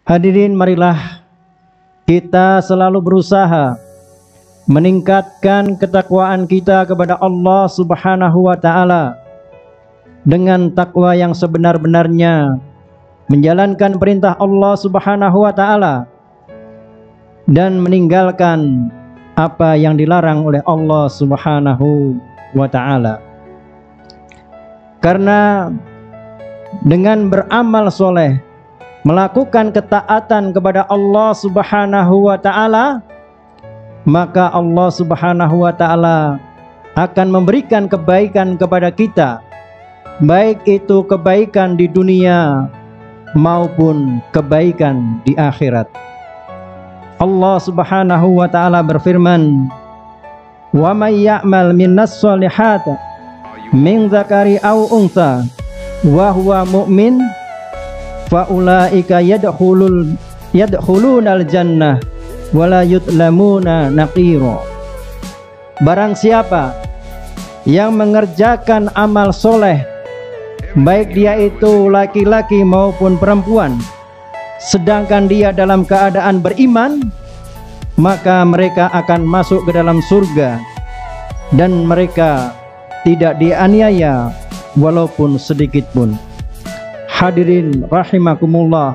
Hadirin, marilah kita selalu berusaha meningkatkan ketakwaan kita kepada Allah Subhanahu wa Ta'ala dengan takwa yang sebenar-benarnya, menjalankan perintah Allah Subhanahu wa Ta'ala dan meninggalkan apa yang dilarang oleh Allah Subhanahu wa Ta'ala. Karena dengan beramal soleh, melakukan ketaatan kepada Allah Subhanahu wa Ta'ala, maka Allah Subhanahu wa Ta'ala akan memberikan kebaikan kepada kita, baik itu kebaikan di dunia maupun kebaikan di akhirat. Allah Subhanahu wa Ta'ala berfirman, "Wa may ya'mal minas solihati min dzakari aw untha wa huwa mu'min faulaika yadkhulunal jannah wala yutlamuna naqira." Barang siapa yang mengerjakan amal soleh, baik dia itu laki-laki maupun perempuan, sedangkan dia dalam keadaan beriman, maka mereka akan masuk ke dalam surga dan mereka tidak dianiaya walaupun sedikit pun. Hadirin rahimakumullah,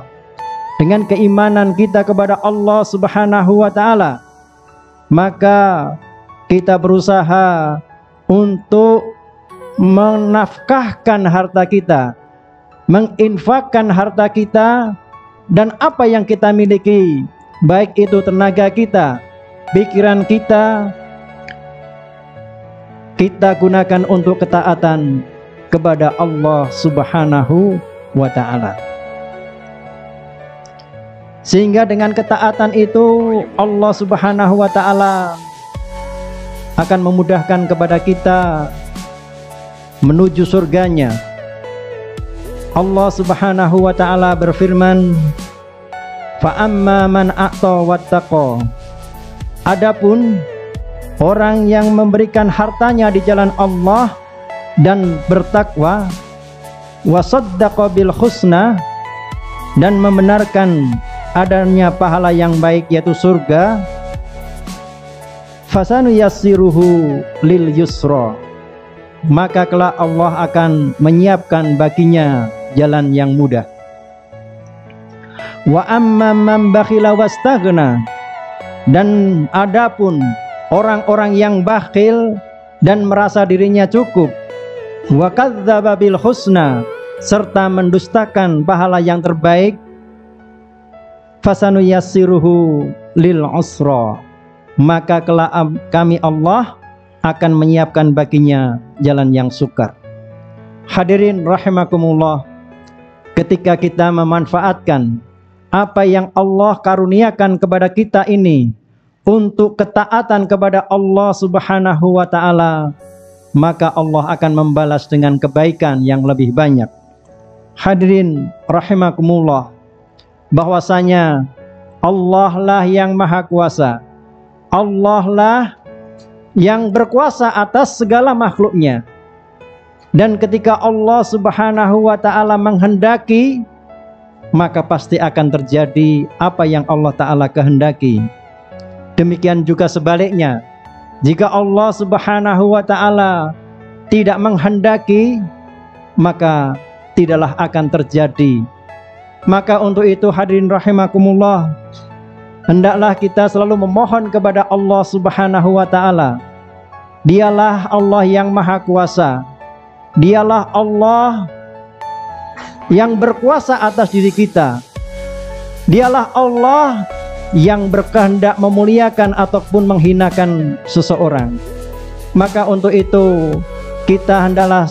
dengan keimanan kita kepada Allah Subhanahu wa Ta'ala, maka kita berusaha untuk menafkahkan harta kita, menginfakkan harta kita, dan apa yang kita miliki, baik itu tenaga kita, pikiran kita, kita gunakan untuk ketaatan kepada Allah Subhanahu wa Ta'ala. Sehingga dengan ketaatan itu Allah Subhanahu wa Ta'ala akan memudahkan kepada kita menuju surganya. Allah Subhanahu wa Ta'ala berfirman, "Fa amma man a'ta wattaqa." Adapun orang yang memberikan hartanya di jalan Allah dan bertakwa, wasaddaqa bil husna, dan membenarkan adanya pahala yang baik yaitu surga, fasanuyassiruhu lil yusra, maka kelak Allah akan menyiapkan baginya jalan yang mudah. Wa amma man bakhila wastaghna, dan adapun orang-orang yang bakhil dan merasa dirinya cukup, wa kadzdzaba bil husna, serta mendustakan pahala yang terbaik, fasanuyassiruhu lil usra, maka kelak kami Allah akan menyiapkan baginya jalan yang sukar. Hadirin rahimakumullah, ketika kita memanfaatkan apa yang Allah karuniakan kepada kita ini untuk ketaatan kepada Allah Subhanahu wa Ta'ala, maka Allah akan membalas dengan kebaikan yang lebih banyak. Hadirin rahimakumullah, bahwasanya Allah lah yang maha kuasa, Allah lah yang berkuasa atas segala makhluknya. Dan ketika Allah Subhanahu wa Ta'ala menghendaki, maka pasti akan terjadi apa yang Allah Ta'ala kehendaki. Demikian juga sebaliknya, jika Allah Subhanahu wa Ta'ala tidak menghendaki, maka tidaklah akan terjadi. Maka untuk itu hadirin rahimakumullah, hendaklah kita selalu memohon kepada Allah Subhanahu wa Ta'ala. Dialah Allah yang maha kuasa, Dialah Allah yang berkuasa atas diri kita, Dialah Allah yang berkehendak memuliakan ataupun menghinakan seseorang. Maka untuk itu kita hendaklah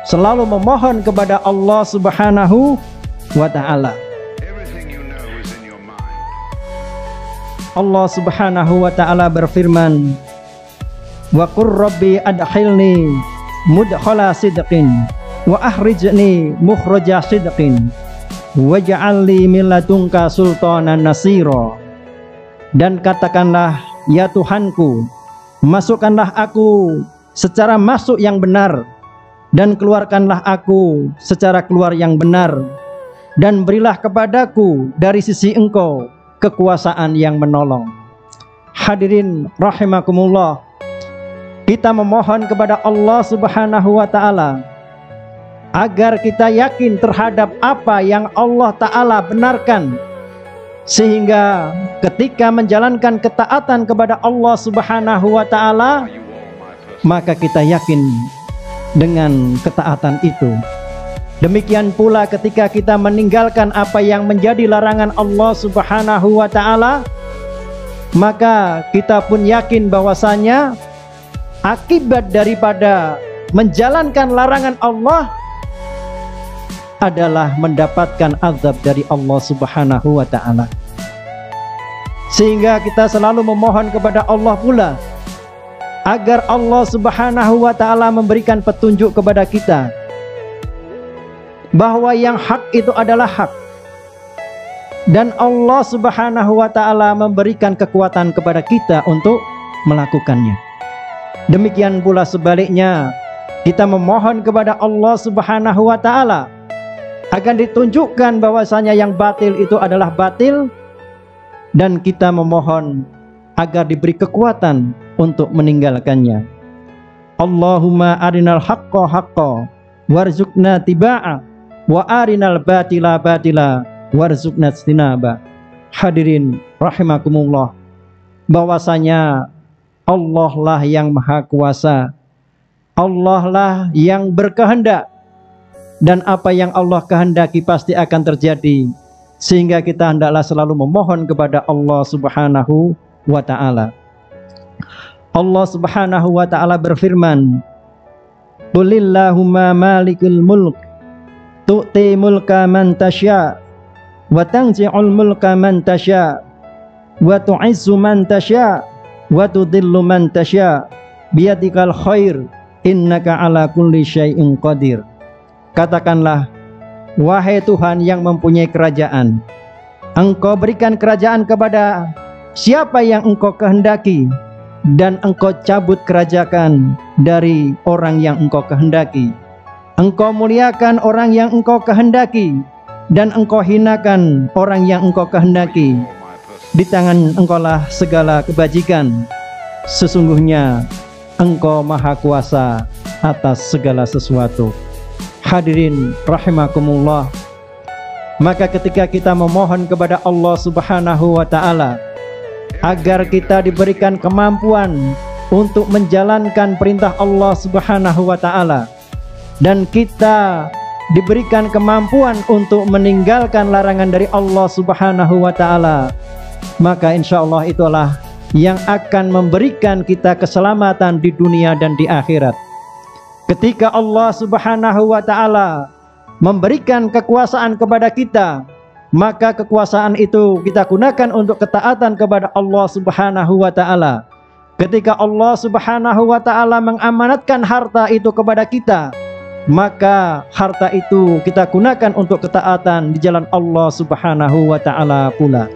selalu memohon kepada Allah Subhanahu wa Ta'ala. Allah Subhanahu wa Ta'ala berfirman, "Wa qur rabbi adkhilni mudkhala sidqin wa akhrijni mukhraja sidqin waj'al li min ladunka sultanan nasira." Dan katakanlah, ya Tuhanku, masukkanlah aku secara masuk yang benar, dan keluarkanlah aku secara keluar yang benar, dan berilah kepadaku dari sisi Engkau kekuasaan yang menolong. Hadirin rahimakumullah, kita memohon kepada Allah Subhanahu wa Ta'ala agar kita yakin terhadap apa yang Allah Ta'ala benarkan, sehingga ketika menjalankan ketaatan kepada Allah Subhanahu wa Ta'ala, maka kita yakin dengan ketaatan itu. Demikian pula ketika kita meninggalkan apa yang menjadi larangan Allah Subhanahu wa Ta'ala, maka kita pun yakin bahwasanya akibat daripada menjalankan larangan Allah adalah mendapatkan azab dari Allah Subhanahu wa Ta'ala. Sehingga kita selalu memohon kepada Allah pula agar Allah Subhanahu wa Ta'ala memberikan petunjuk kepada kita bahwa yang hak itu adalah hak, dan Allah Subhanahu wa Ta'ala memberikan kekuatan kepada kita untuk melakukannya. Demikian pula sebaliknya, kita memohon kepada Allah Subhanahu wa Ta'ala agar ditunjukkan bahwasanya yang batil itu adalah batil, dan kita memohon agar diberi kekuatan untuk meninggalkannya. Allahumma arinal haqqa haqqa warzuqna tibaa wa arinal batila batila warzuqna istinaba. Hadirin rahimakumullah, bahwasanya Allah lah yang maha kuasa, Allah lah yang berkehendak, dan apa yang Allah kehendaki pasti akan terjadi, sehingga kita hendaklah selalu memohon kepada Allah Subhanahu wa Ta'ala. Allah Subhanahu wa Ta'ala berfirman, Qulillahumma malikul mulk tu'ti mulka man tasya wa tanzi'ul mulka man tasya wa tu'izzu man tasya wa tudhillu man tasya biyadikal khair innaka ala kulli syai'in qadir. Katakanlah, wahai Tuhan yang mempunyai kerajaan, Engkau berikan kerajaan kepada siapa yang Engkau kehendaki, dan Engkau cabut kerajaan dari orang yang Engkau kehendaki. Engkau muliakan orang yang Engkau kehendaki, dan Engkau hinakan orang yang Engkau kehendaki. Di tangan Engkau lah segala kebajikan. Sesungguhnya Engkau maha kuasa atas segala sesuatu. Hadirin rahimakumullah, maka ketika kita memohon kepada Allah Subhanahu wa Ta'ala agar kita diberikan kemampuan untuk menjalankan perintah Allah Subhanahu wa Ta'ala, dan kita diberikan kemampuan untuk meninggalkan larangan dari Allah Subhanahu wa Ta'ala, maka insya Allah itulah yang akan memberikan kita keselamatan di dunia dan di akhirat. Ketika Allah Subhanahu wa Ta'ala memberikan kekuasaan kepada kita, maka kekuasaan itu kita gunakan untuk ketaatan kepada Allah Subhanahu wa Ta'ala. Ketika Allah Subhanahu wa Ta'ala mengamanatkan harta itu kepada kita, maka harta itu kita gunakan untuk ketaatan di jalan Allah Subhanahu wa Ta'ala pula.